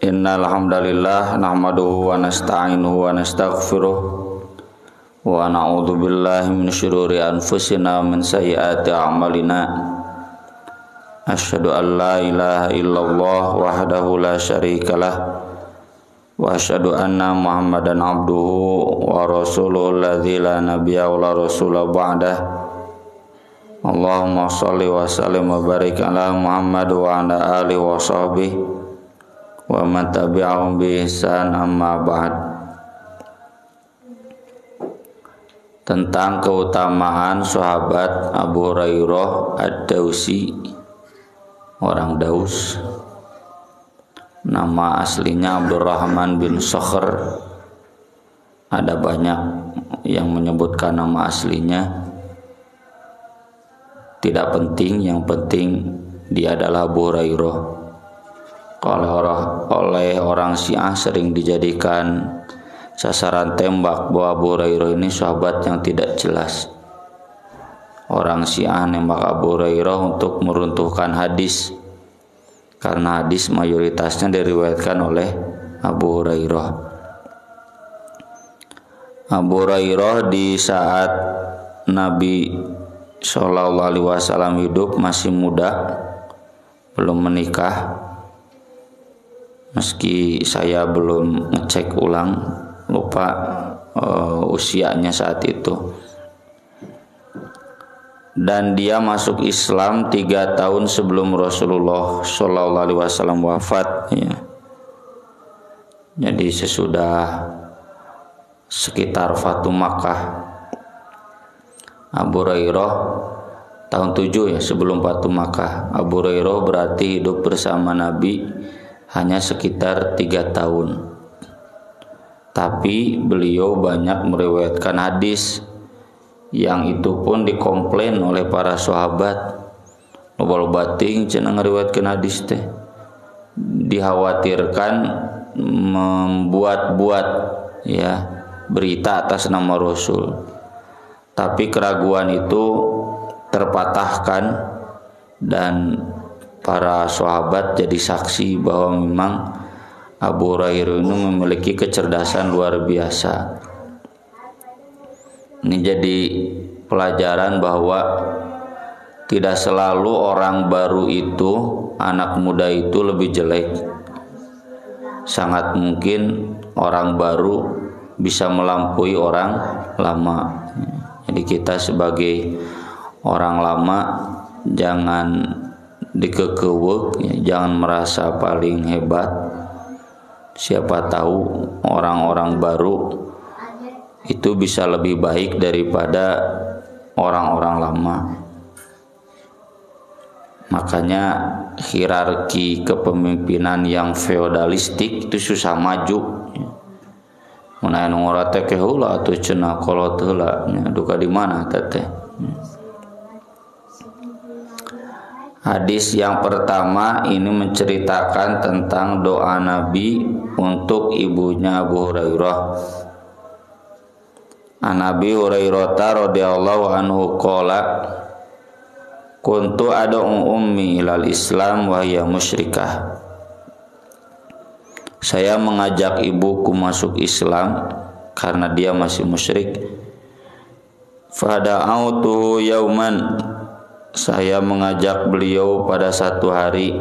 Innal hamdalillah nahmaduhu wa nasta'inuhu wa nastaghfiruh wa na'udzu billahi min syururi anfusina wa min sayyiati a'malina. Asyhadu an la ilaha illallah wahdahu la syarikalah wa asyhadu anna Muhammadan abduhu wa rasuluhu alladzi la nabiyya wa la rasula ba'dah. Allahumma shalli wa sallim wa barik ala Muhammad wa ala alihi wa sahbihi wa man tabi'ahum bi ihsan, amma ba'd. Tentang keutamaan sahabat Abu Hurairah Ad-Dausi, orang Daus. Nama aslinya Abdurrahman bin Sakhr. Ada banyak yang menyebutkan nama aslinya. Tidak penting, yang penting dia adalah Abu Hurairah. Oleh orang Syiah sering dijadikan sasaran tembak bahwa Abu Hurairah ini sahabat yang tidak jelas. Orang Syiah nembak Abu Hurairah untuk meruntuhkan hadis, karena hadis mayoritasnya diriwayatkan oleh Abu Hurairah. Abu Hurairah di saat Nabi SAW hidup masih muda, belum menikah. Meski saya belum ngecek ulang, lupa usianya saat itu. Dan dia masuk Islam 3 tahun sebelum Rasulullah SAW wafat, ya. Jadi sesudah sekitar Fatu Makkah. Abu Hurairah tahun 7 ya sebelum Fatu Makkah. Abu Hurairah berarti hidup bersama Nabi hanya sekitar 3 tahun. Tapi beliau banyak meriwayatkan hadis, yang itu pun dikomplain oleh para sahabat. Loba bating cenah ngariwayatkeun hadis teh. Dikhawatirkan membuat-buat ya berita atas nama Rasul. Tapi keraguan itu terpatahkan dan para sahabat jadi saksi bahwa memang Abu Hurairah ini memiliki kecerdasan luar biasa. Ini jadi pelajaran bahwa tidak selalu orang baru itu, anak muda itu lebih jelek. Sangat mungkin orang baru bisa melampaui orang lama. Jadi kita sebagai orang lama jangan dikekeuweuk, ya, jangan merasa paling hebat. Siapa tahu orang-orang baru itu bisa lebih baik daripada orang-orang lama. Makanya hierarki kepemimpinan yang feodalistik itu susah maju. Mun aya nu ngorate ke heula atuh cenah kolot heula, duka di mana teh. Hadis yang pertama ini menceritakan tentang doa Nabi untuk ibunya Abu Hurairah. An Abi Hurairah radhiyallahu anhu qala kuntu ad'u ummi ilal Islam wa hiya musyrikah. Saya mengajak ibuku masuk Islam karena dia masih musyrik. Fada'autu yauman, saya mengajak beliau pada satu hari.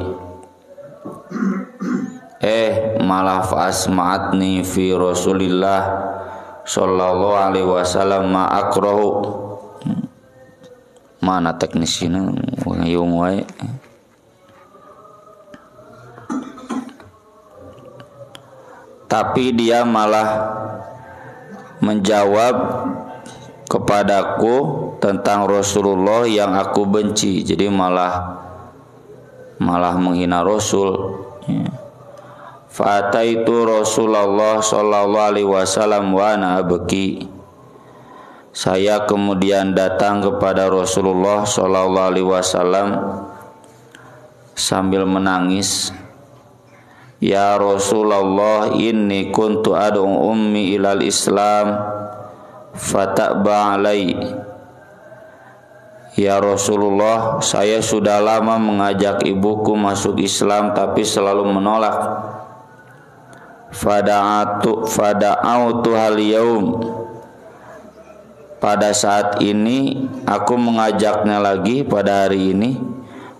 Malah fa'asma'atni fi Rasulillah sallallahu alaihi wasallam ma akrahu. Mana teknisina ngayung wae. Tapi dia malah menjawab kepadaku tentang Rasulullah yang aku benci. Jadi malah menghina Rasul, ya. Fataitu Rasulullah sallallahu alaihi wasallam wa ana abki. Saya kemudian datang kepada Rasulullah sallallahu alaihi wasallam sambil menangis. Ya Rasulullah, inni kuntu ad'u ummi ilal Islam fata'ba alai. Ya Rasulullah, saya sudah lama mengajak ibuku masuk Islam tapi selalu menolak. fada'autu hal yaum, pada saat ini aku mengajaknya lagi pada hari ini,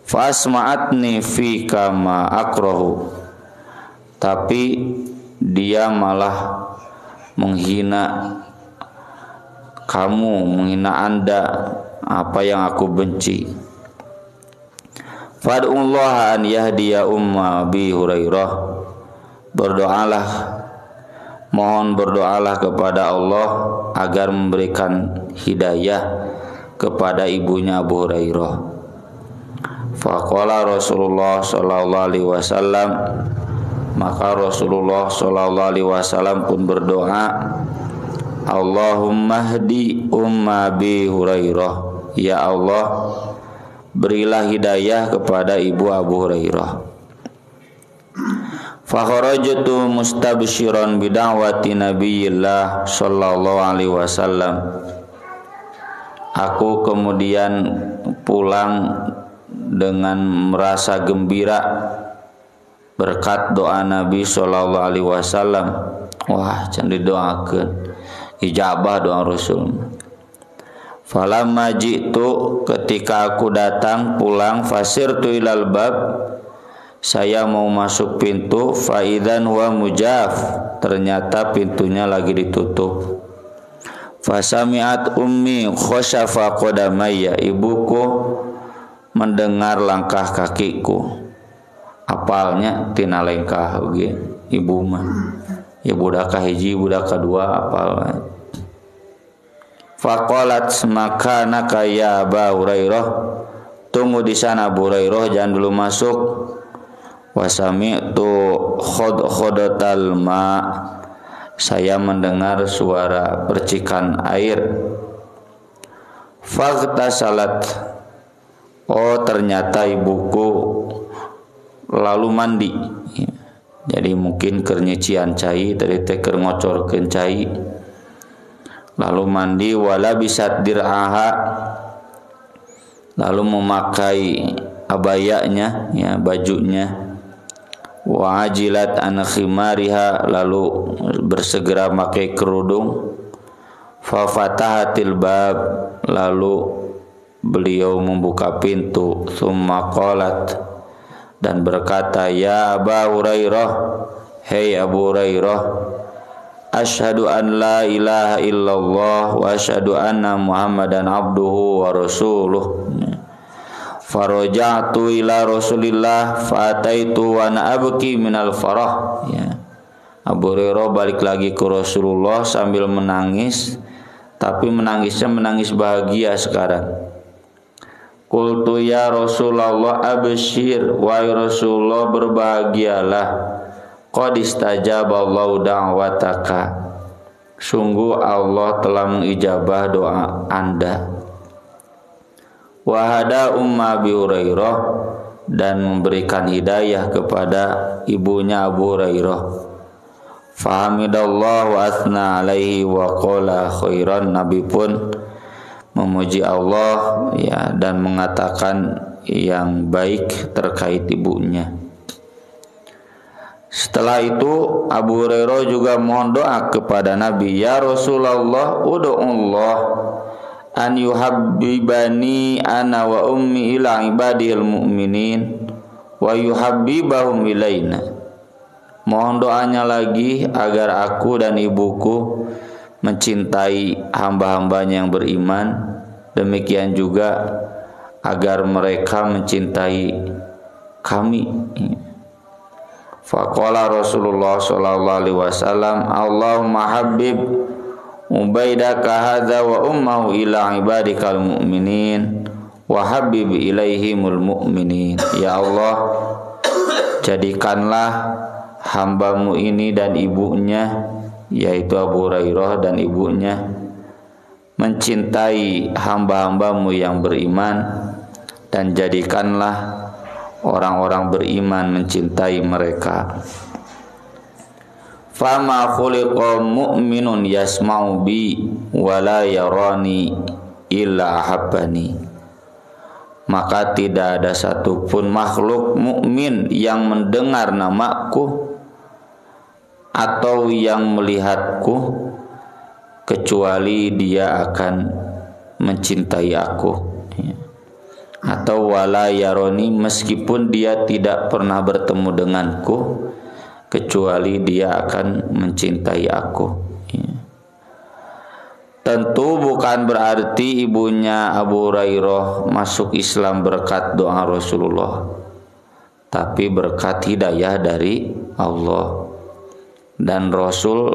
fasma'atni fi kama akrahu, tapi dia malah menghina kamu, menghina Anda apa yang aku benci. Fad'ullaha an yahdiya umma Abi Hurairah, berdoalah, mohon berdoalah kepada Allah agar memberikan hidayah kepada ibunya Abu Hurairah. Faqala Rasulullah sallallahu alaihi wasallam, maka Rasulullah sallallahu alaihi wasallam pun berdoa, Allahumma hdi umma Abi Hurairah, ya Allah berilah hidayah kepada ibu Abu Hurairah. Fakharajtu mustabshiran bid'awati Nabiyillah sallallahu alaihi wasallam. Aku kemudian pulang dengan merasa gembira berkat doa Nabi sallallahu alaihi wasallam. Wah, can didoakeun ijabah doa Rasul. Falamma ji'tu, ketika aku datang pulang, fasirtu ilal bab, saya mau masuk pintu, faidan wa mujaf, ternyata pintunya lagi ditutup. Fasami'at ummi khoshafa qadamayya, ibuku mendengar langkah kakiku. Apalnya tina lengkah ge ibu mah. Ya budak hiji, budak kedua apal. Faqalat makanaka ya Abu Hurairah, tunggu di sana Abu Hurairah, jangan dulu masuk. Wasami'tu khodotal ma, saya mendengar suara percikan air. Faghtasalat, oh ternyata ibuku lalu mandi. Jadi mungkin keur nyician cai, tadi teh keur ngocorkeun cai. Lalu mandi, wala bisat dir'aha, lalu memakai abayanya, ya bajunya. Wa ajilat an khimariha, lalu bersegera pakai kerudung. Fa fatahatil bab, lalu beliau membuka pintu. Tsumma qalat, dan berkata, ya Abu Hurairah, hei Abu Hurairah, asyhadu an la ilaha illallah wa asyhadu anna Muhammadan abduhu wa rasuluh. Faraja'tu ila Rasulillah fataitu wa ana abki minal farah, ya. Abu Hurairah balik lagi ke Rasulullah sambil menangis, tapi menangisnya menangis bahagia sekarang. Qultu ya Rasulullah abshir, wahai Rasulullah berbahagialah, qad istajaballahu da'wataka, sungguh Allah telah mengijabah doa Anda. Wahada umma Abi Hurairah, dan memberikan hidayah kepada ibunya Abu Hurairah. Fahamidallah wa athna alaihi wa qala khairan, Nabi pun memuji Allah, ya, dan mengatakan yang baik terkait ibunya. Setelah itu Abu Hurairah juga mohon doa kepada Nabi, ya Rasulullah ud'ullah an yuhabbibani ana wa ummi ila ibadil mu'minin wa yuhabbibahum ilaina. Mohon doanya lagi agar aku dan ibuku mencintai hamba-hambanya yang beriman, demikian juga agar mereka mencintai kami. Faqala Rasulullah sallallahu alaihi wasallam, Allahumma habbib ubaidaka hadza wa ummahu ila ibadikal mu'minin wa habib ilaihimul mu'minin. Ya Allah, jadikanlah hambamu ini dan ibunya, yaitu Abu Hurairah dan ibunya, mencintai hamba-hambamu yang beriman, dan jadikanlah orang-orang beriman mencintai mereka. Fama khuliqa mu'minun yasma'u bi wa la yarani illa habbani. Maka tidak ada satupun makhluk mukmin yang mendengar namaku atau yang melihatku kecuali dia akan mencintai aku, ya. Atau wala yaroni, meskipun dia tidak pernah bertemu denganku kecuali dia akan mencintai aku, ya. Tentu bukan berarti ibunya Abu Hurairah masuk Islam berkat doa Rasulullah, tapi berkat hidayah dari Allah. Dan Rasul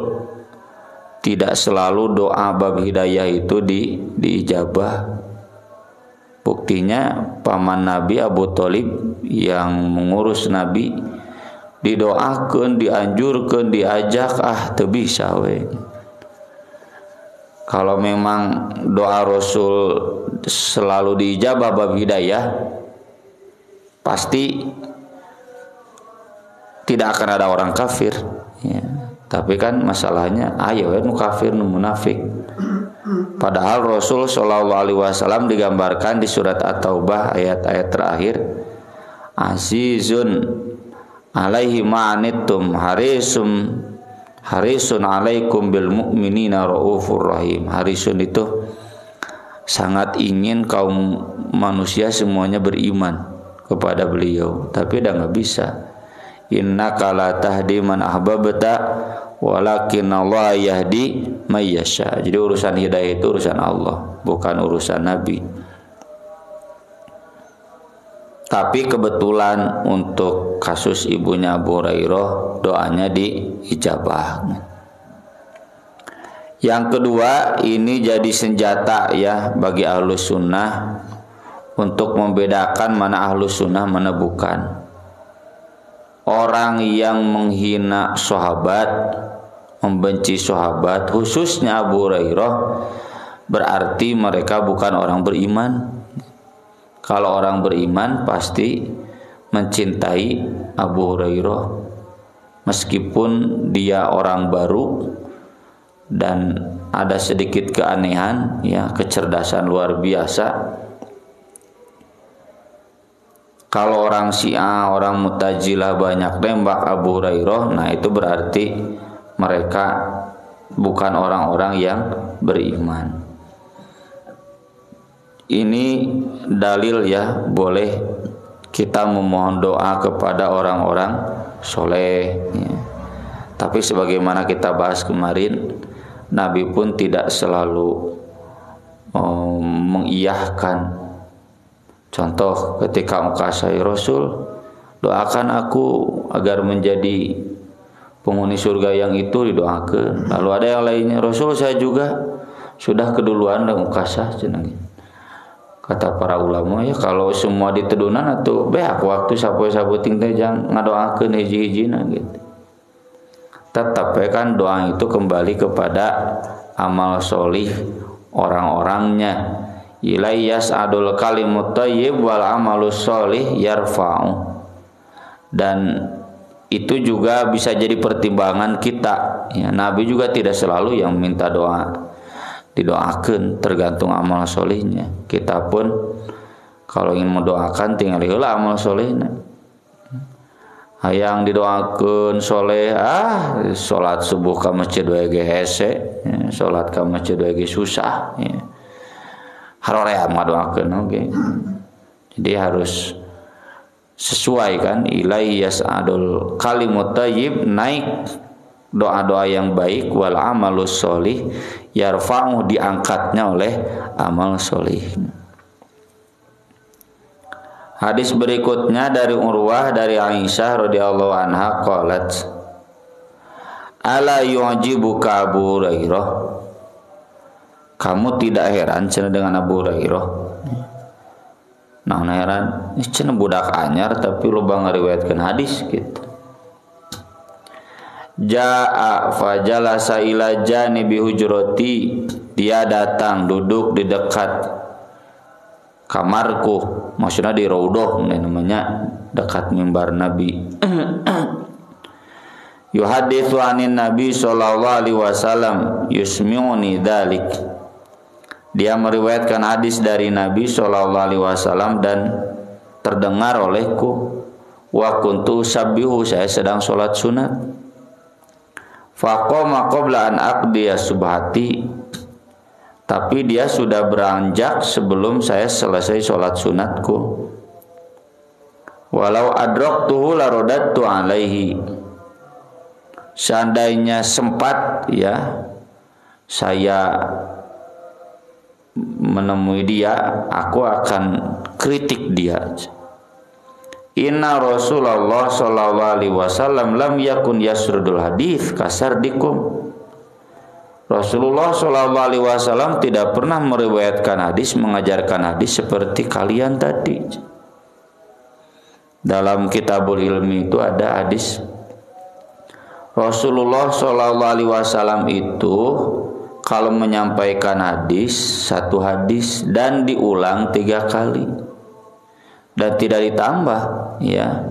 tidak selalu doa bab hidayah itu diijabah. Buktinya paman Nabi Abu Thalib yang mengurus Nabi didoakan, dianjurkan, diajak, teu bisa we. Kalau memang doa Rasul selalu diijabah bab hidayah, pasti tidak akan ada orang kafir, ya. Tapi kan masalahnya ayo nu kafir nu munafik. Padahal Rasul Shallallahu Alaihi Wasallam digambarkan di surat At-Taubah ayat-ayat terakhir, azizun alaihi ma'anittum harisun alaikum bil mu'minina raufur rahim. Harisun itu sangat ingin kaum manusia semuanya beriman kepada beliau, tapi udah nggak bisa. Innaka la tahdi man ahbabta walakin Allah yahdi may yasha. Jadi urusan hidayah itu urusan Allah, bukan urusan Nabi. Tapi kebetulan untuk kasus ibunya Abu Hurairah doanya diijabah. Yang kedua, ini jadi senjata ya bagi ahlus sunnah untuk membedakan mana ahlus sunnah mana bukan. Orang yang menghina sahabat, membenci sahabat, khususnya Abu Hurairah, berarti mereka bukan orang beriman. Kalau orang beriman pasti mencintai Abu Hurairah, meskipun dia orang baru dan ada sedikit keanehan, ya, kecerdasan luar biasa. Kalau orang Syiah, orang Mu'tazilah banyak nembak Abu Hurairah, nah itu berarti mereka bukan orang-orang yang beriman. Ini dalil ya, boleh kita memohon doa kepada orang-orang soleh, ya. Tapi sebagaimana kita bahas kemarin, Nabi pun tidak selalu mengiyahkan. Contoh ketika ukasai Rasul, doakan aku agar menjadi penghuni surga yang itu, didoakan. Lalu ada yang lainnya, Rasul saya juga sudah keduluan dan ukasa. Kata para ulama, ya kalau semua ditedunan atau beak waktu sapoe-sabuting teh jangan ngadoakeun hiji-hijina gitu. Tetap kan doa itu kembali kepada amal solih orang-orangnya. Ilaiyas adul kalimut thayyib wal amalus sholih yarfa'u. Dan itu juga bisa jadi pertimbangan kita, ya. Nabi juga tidak selalu yang minta doa didoakan, tergantung amal solihnya. Kita pun kalau ingin mendoakan tinggal heula amal solihnya. Hayang didoakan soleh, salat subuh ka masjid wae ge hese, ya. Salat ka masjid wae ge susah, ya. Harorea ngadoakeun oge. Jadi harus sesuai kan, ilaihi yas'adul kalimut thayyib, naik doa-doa yang baik, wal amalus sholih yarfa'u, diangkatnya oleh amal sholih. Hadis berikutnya dari Urwah dari Aisyah radhiyallahu anha qalat, ala yu'jibuka Abu Hurairah, kamu tidak heran cenah dengan Abu Hurairah? Nah heran, ini cenah budak anyar tapi loba ngariwayatkeun hadis gitu. Ja'a fajalasa ila janibi hujrati, dia datang duduk di dekat kamarku, maksudnya di raudhah namanya, dekat mimbar Nabi. Yuhaditsu anin Nabi sallallahu alaihi wasallam yusmi'uni dzalik. Dia meriwayatkan hadis dari Nabi sallallahu alaihi wasallam dan terdengar olehku. Wa kuntu sabbihu, saya sedang salat sunat. Faqama qabla an aqdiya subhati, tapi dia sudah beranjak sebelum saya selesai sholat sunatku. Walau adraktuhu larodattu alaihi, seandainya sempat ya saya menemui dia, aku akan kritik dia. Inna Rasulullah sallallahu alaihi wasallam lam yakun yasrudul hadis kasardikum. Rasulullah sallallahu alaihi wasallam tidak pernah meriwayatkan hadis, mengajarkan hadis seperti kalian tadi. Dalam kitabul ilmi itu ada hadis Rasulullah sallallahu alaihi wasallam itu kalau menyampaikan hadis, satu hadis dan diulang 3 kali dan tidak ditambah ya,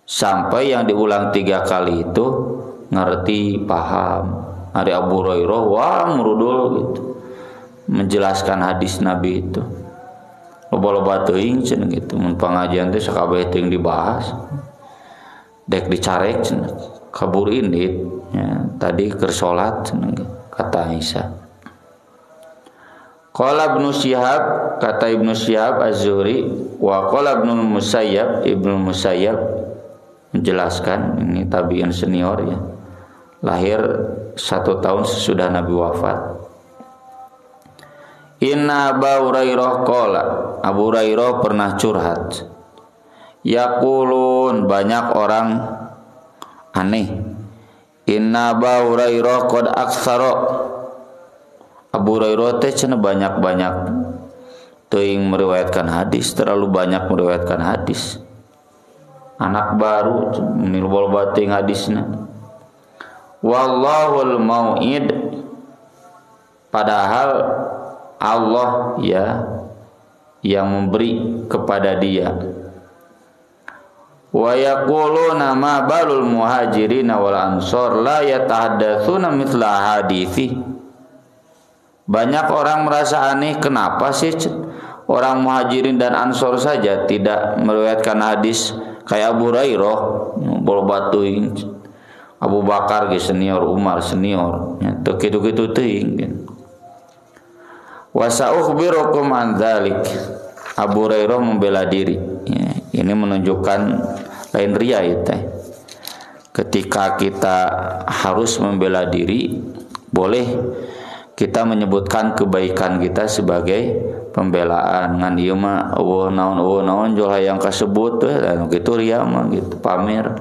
sampai yang diulang 3 kali itu ngerti, paham. Hari Abu Hurairah wah merudul gitu menjelaskan hadis Nabi itu. Loba-loba teuing cenah gitu, mun pangajian teh sakabeh teuing dibahas. Dek dicarek cenah, kabur indit ya, tadi keur salat cenah kata Aisyah. Qala Ibnu Syihab, kata Ibnu Syihab Az-Zuhri, wa qala Ibnu Musayyab, Ibnu Musayyab menjelaskan, ini tabi'in senior ya. Lahir 1 tahun sesudah Nabi wafat. Inna Abu Hurairah qala, Abu Hurairah pernah curhat. Yaqulun, banyak orang aneh. Inna Abu Hurairah qad aktsara, Abu Hurairah teh cenah banyak-banyak teuing meriwayatkan hadis, terlalu banyak meriwayatkan hadis. Anak baru nilu teuing hadisna. Wallahul mau'id, padahal Allah ya yang memberi kepada dia. Wa yaquluna ma balul muhajirin wal ansor la yatahaddatsuna mithla hadithi. Banyak orang merasa aneh, kenapa sih orang muhajirin dan ansor saja tidak meriwayatkan hadis kayak Abu Hurairah, bolbatuing Abu Bakar ge senior, Umar senior, ya teu kitu-kitu teuing. Wa sa'ukhbirukum an dzalik. Abu Hurairah membela diri. Ya, ini menunjukkan lain ria itu. Ketika kita harus membela diri, boleh kita menyebutkan kebaikan kita sebagai pembelaan. Ngan ieu mah eueuh naon jol hayang kasebut anu kitu ria mah gitu, pamer.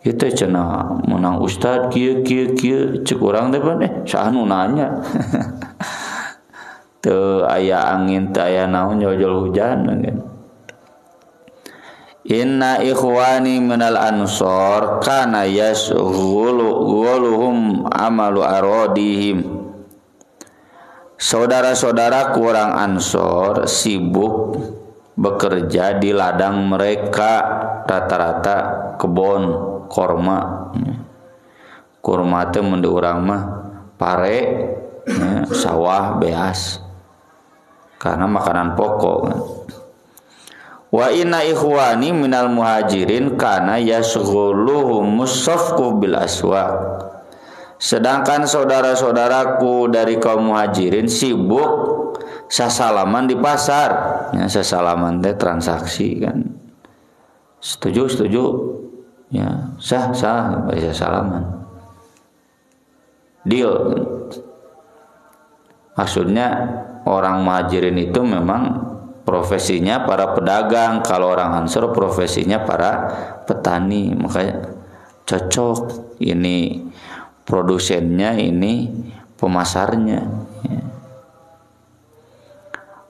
Itu cenah menang ustad kieu cek urang teh saha nu nanya. Teu aya angin, teu aya naon jol hujan kan. Inna ikhwani minal ansor kana yashghuluhum amalu aradihim. Saudara-saudaraku orang Ansor sibuk bekerja di ladang mereka, rata-rata kebon kurma. Kurma teh mun di urang mah pare ya, sawah beas karena makanan pokok kan. Wa inna ikhwani minal muhajirin kana yashghuluhum musafqu bil aswaq. Sedangkan saudara-saudaraku dari kaum muhajirin sibuk sasalaman di pasar. Ya, sasalaman teh transaksi kan. Setuju? Ya, sah baca salaman. Deal. Maksudnya orang muhajirin itu memang profesinya para pedagang, kalau orang Ansor profesinya para petani, makanya cocok. Ini produsennya, ini pemasarnya. Ya.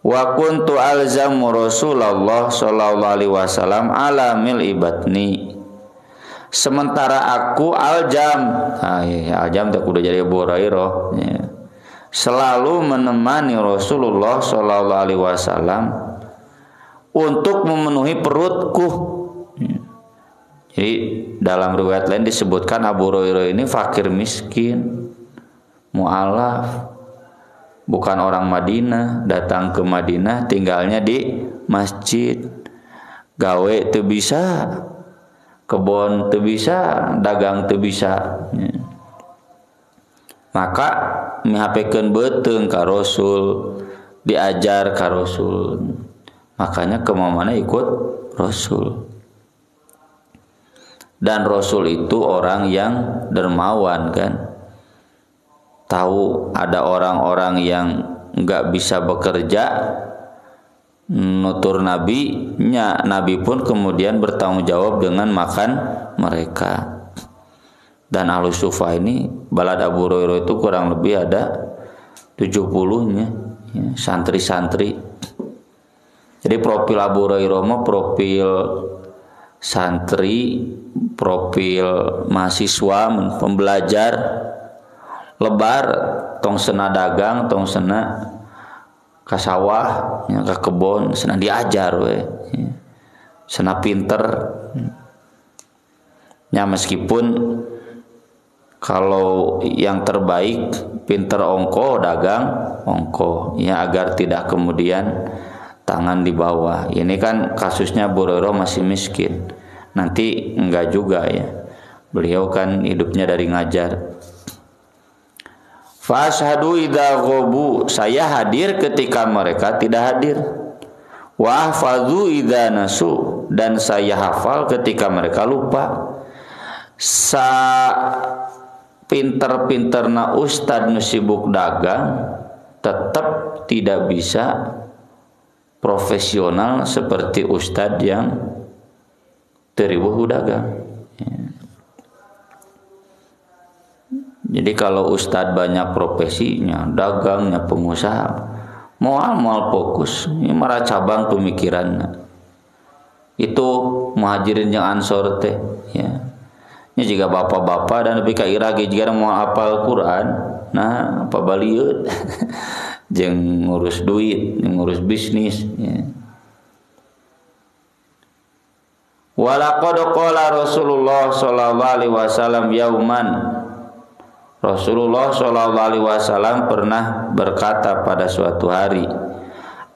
Wa kuntu alzamu Rasulullah sallallahu alaihi wasallam ala mil ibatni. Sementara aku aljam, aljam tak udah jadi Abu Hurairah, ya. Selalu menemani Rasulullah sallallahu alaihi wasallam untuk memenuhi perutku. Ya. Jadi dalam riwayat lain disebutkan Abu Hurairah ini fakir miskin, mu'alaf, bukan orang Madinah, datang ke Madinah tinggalnya di masjid, gawe teu bisa. kebon teu bisa, dagang teu bisa. Maka mihapekeun beuteung ka Rasul, diajar ka Rasul. Makanya kemana-mana ikut Rasul. Dan Rasul itu orang yang dermawan kan. Tahu ada orang-orang yang enggak bisa bekerja, nutur nabinya, nabi pun kemudian bertanggung jawab dengan makan mereka. Dan Ahlus Sufa ini balad Abu Hurairah itu kurang lebih ada 70-nya ya, santri-santri. Jadi profil Abu Hurairah mah profil santri, profil mahasiswa, pembelajar, lebar, tong sena dagang, tong sena ka sawah, ya, ka kebon, sena diajar we. Ya. Sena pinter. Ya meskipun kalau yang terbaik pinter ongko, dagang ongko, ya agar tidak kemudian tangan di bawah. Ini kan kasusnya Abu Hurairah masih miskin. Nanti enggak juga ya. Beliau kan hidupnya dari ngajar. Fashhadu idza ghabu, saya hadir ketika mereka tidak hadir. Wa hafadzu idza nasu, dan saya hafal ketika mereka lupa. Sa pinter-pinterna ustad nu sibuk dagang tetap tidak bisa profesional seperti ustad yang teribuh dagang. Jadi kalau ustad banyak profesinya, dagangnya, pengusaha, moal fokus, ini marah cabang pemikiran. Itu muhajirin yang ansor teh, ya. Ini jika bapak-bapak dan lebih kairagi jika mau hafal Quran, nah apa baliut, jeung ngurus duit, ngurus bisnis. Ya. Walaqad qala Rasulullah sallallahu alaihi wasallam yauman. Rasulullah sallallahu alaihi wasallam pernah berkata pada suatu hari,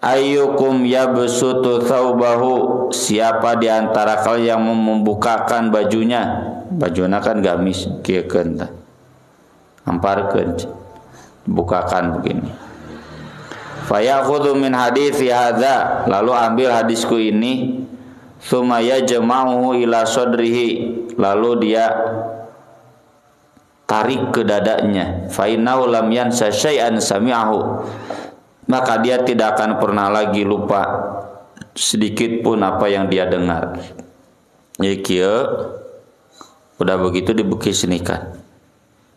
ayyukum yabsutu thawbahu, siapa di antara kalian yang membukakan bajunya? Bajuna kan gamis kieukeun tah. Amparkeun, bukakan begini. Fayakhudhu min hadithi hadza, lalu ambil hadisku ini, tsumma yajma'uhu ila sadrihi, lalu dia tarik ke dadanya. Fa innahu lam yansa syai'an sami'ahu, maka dia tidak akan pernah lagi lupa sedikit pun apa yang dia dengar. Jadi kieu udah begitu dibukisnikan.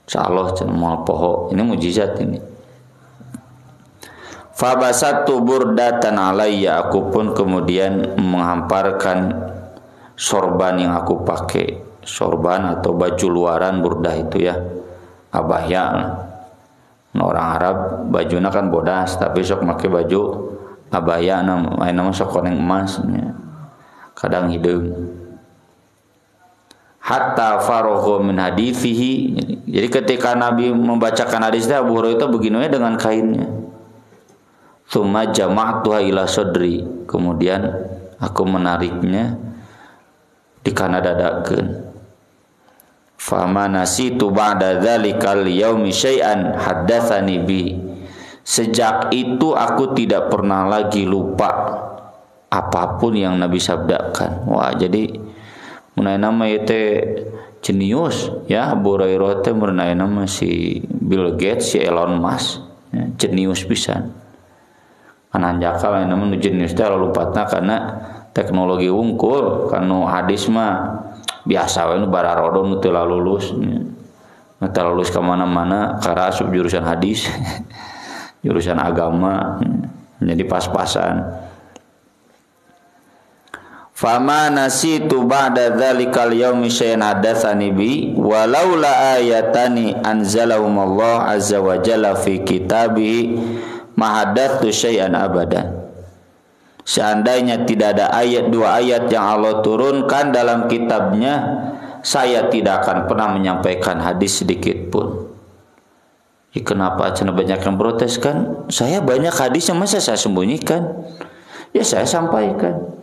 Insyaallah cenah moal poho. Ini mukjizat ini. Fa basattu burdatan alayya, aku pun kemudian menghamparkan sorban yang aku pakai. Sorban atau baju luaran burdah itu ya. Abaya. Orang Arab bajuna kan bodas, tapi sok make baju abaya nama sok koneng emas ya. Kadang hideung. Hatta faragha min hadithihi. Jadi ketika Nabi membacakan hadisnya, Abu Hurairah itu begini dengan kainnya. Tsumma jama'tuha ila sadri, kemudian aku menariknya di kana dadakeun. Fama nasitu ba'da dzalikal yaumi syai'an haddatsani bi. Sejak itu aku tidak pernah lagi lupa apapun yang Nabi sabdakan. Wah, jadi munai nama itu jenius ya. Abu Hurairah teh munai nama si Bill Gates, si Elon Musk ya, jenius pisan. Ananjakal nama nu jenius teh lupatna karena teknologi wungkul, kanu hadis mah biasa we nu bararodo nu teu lulus ya. Nu teu lulus ka mana-mana karena asup jurusan hadis. Jurusan agama ya. Jadi pas-pasan. Fama nasitu ba'da dzalikal yaumi syai'an hadatsani bi walaula ayatani anzalahumullah azza wa jalla fi kitabihi ma hadatstu syai'an abadan. Seandainya tidak ada dua ayat yang Allah turunkan dalam kitabnya, saya tidak akan pernah menyampaikan hadis sedikit pun. Ya, kenapa cenah banyak yang protes kan? Saya banyak hadis yang masa saya sembunyikan? Ya saya sampaikan.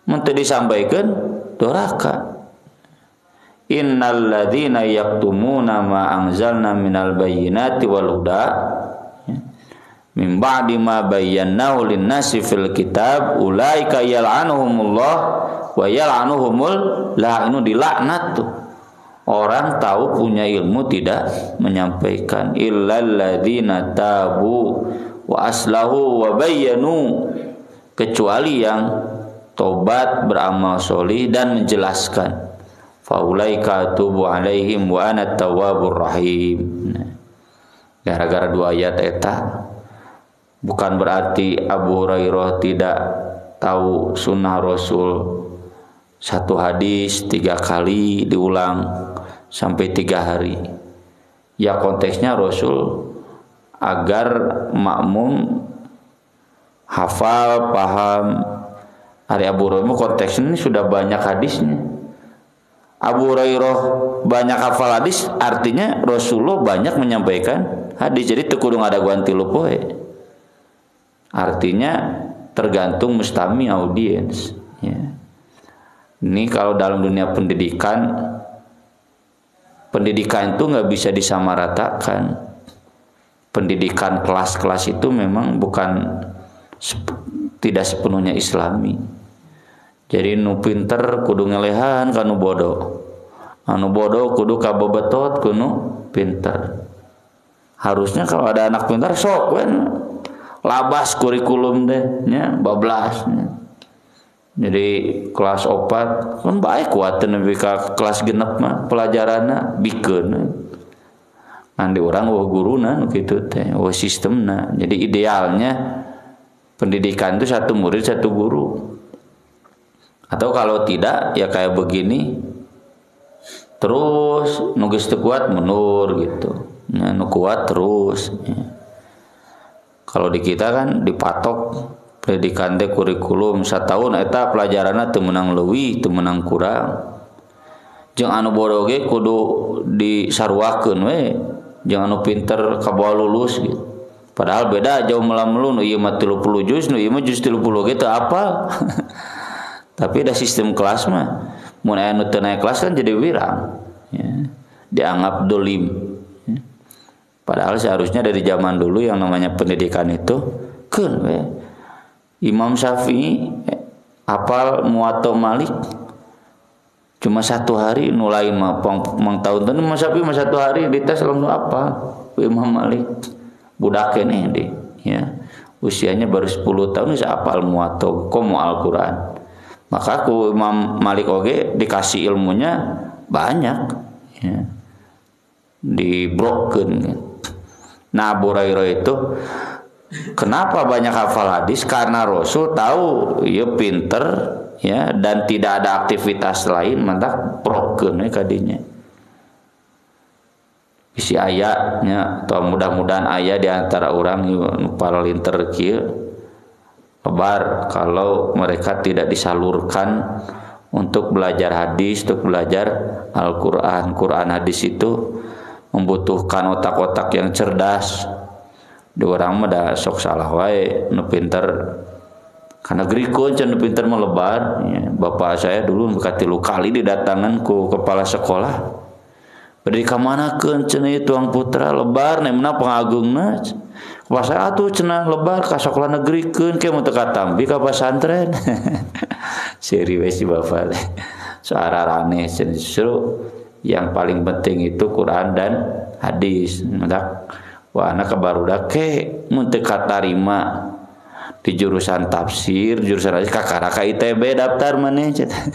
Mun teu disampaikan doraka. Innal ladzina yaktumuna ma anzalna minal bayyinati wal huda min ba'di ma bayyanahu lin-nasi fil kitab ulaika yal'anuhumullah wa yal'anuhumul la'inu, dilaknat tuh orang tahu punya ilmu tidak menyampaikan. Illal ladzina tabu wa aslahu wa bayyanu, kecuali yang tobat, beramal solih dan menjelaskan. Faulaika atubu alaihim wa ana tawwabur rahim. Gara-gara dua ayat eta bukan berarti Abu Hurairah tidak tahu sunnah Rasul. Satu hadis 3 kali diulang sampai 3 hari. Ya konteksnya Rasul agar makmum hafal, paham. Hari Abu Hurairah konteksnya ini sudah banyak hadisnya. Abu Hurairah banyak hafal hadis, artinya Rasulullah banyak menyampaikan hadis. Jadi teu kudu ngadaguan tilu poe. Artinya tergantung mustami audiens, ya. Ini kalau dalam dunia pendidikan itu nggak bisa disamaratakan. Pendidikan kelas-kelas itu memang bukan tidak sepenuhnya Islami. Jadi nu pinter kudu ngelehan kanu bodoh, anu bodoh kudu kabobetot kudu pinter. Harusnya kalau ada anak pintar sok wen labas kurikulum deh nya bablas nya. Jadi kelas 4 kan baik kuateun nepi ka kelas genep mah pelajaranna bikeun. Andi urang wah guruna nu kitu teh, wah sistemna. Jadi idealnya pendidikan itu 1 murid 1 guru. Atau kalau tidak ya kayak begini terus nu geus teu kuat mundur gitu. Nah, nu kuat terus ya. Kalau di kita kan dipatok pendidikan teh kurikulum 1 tahun eta pelajaranna teu meunang leuwih, teu meunang kurang. Jeung anu bodoh ge kudu disarwakeun we, jeung anu pinter kabawa lulus gitu. Padahal beda jauh melam-melu, nu ieu mah 30 juz, nu ieu mah juz 30 ge teu apal. Tapi ada sistem kelas mah, mun aya nu teu naik kelas kan jadi wirang, ya. Dianggap dolim. Ya. Padahal seharusnya dari zaman dulu yang namanya pendidikan itu keun we. Imam Syafi'i hafal Muwatta Malik cuma 1 hari, nu lain mah mang tahun-tahun. Imam Syafi'i mah 1 hari dites langsung apa? Imam Malik budak keneh deh, ya. Usianya baru 10 tahun bisa hafal Muwatta komo Al-Qur'an. Maka ku Imam Malik oge dikasih ilmunya banyak, ya. Dibrokeun. Nah, Abu Hurairah itu kenapa banyak hafal hadis? Karena Rasul tahu ya pinter, ya, dan tidak ada aktivitas lain, mantap brokeun we kadinya. Isi ayatnya atau mudah-mudahan ayat di antara orang nu paralinter kieu lebar kalau mereka tidak disalurkan untuk belajar hadis, untuk belajar Al-Quran. Quran hadis itu membutuhkan otak-otak yang cerdas. Di orang mah da sok salah wae, nu pinter karena grikun can nu pinter melebar, ya. Bapak saya dulu buka 3 kali didatangan ku kepala sekolah. Beri ka manakeun cenah tuang putra lebar nemna pangagungna. Pas atuh cenah lebar ka sekolah negrikeun ke mun teu katambi ka pesantren. Seri we si bapak. Soararane justru yang paling penting itu Quran dan hadis. Maka wah anak barudak ke mun teu katarima di jurusan tafsir, jurusan hadis kakara ka ITB daftar maneh cenah.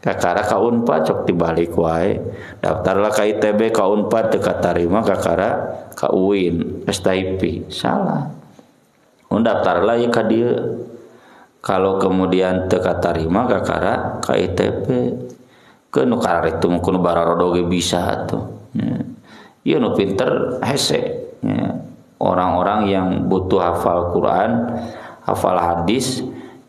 Kakara ka Unpad cok dibalik wae. Daftarlah ka ITB ka Unpad teu katarima kakara ka UIN, STIP. Salah. Daftarlah ya ka dieu. Kalau kemudian teu katarima kakara ka ITB. Ke nu kararitu mun kudu bararodo ge bisa atuh. Ieu nu pinter hese. Ya. Orang-orang yang butuh hafal Quran, hafal hadis,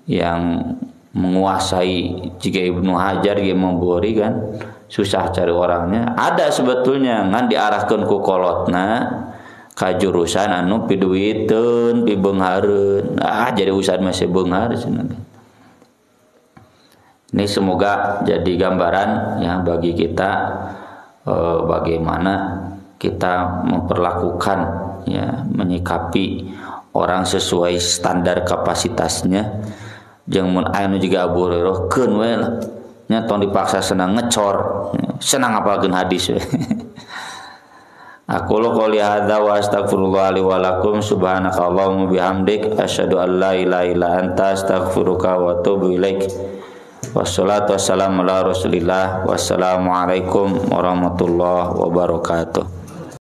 yang menguasai jika Ibnu Hajar yang membori kan susah cari orangnya. Ada sebetulnya ngan diarahkan ku kolotna ka jurusan anu piduiteun pi beunghareun. Jadi ustad masih beunghar cenah. Ini semoga jadi gambaran ya bagi kita bagaimana kita memperlakukan ya, menyikapi orang sesuai standar kapasitasnya. Jeung mun anu juga Abu Hurairah keun we lah nya tong dipaksa senang ngecor, senang apalkeun hadis we. Aku qouli hadza wa astaghfirullah li wa lakum subhanakallahumma bihamdik asyhadu an la ilaha illa anta astaghfiruka wa atubu ilaik. Wassalatu wassalamu ala Rasulillah. Wassalamualaikum warahmatullahi wabarakatuh.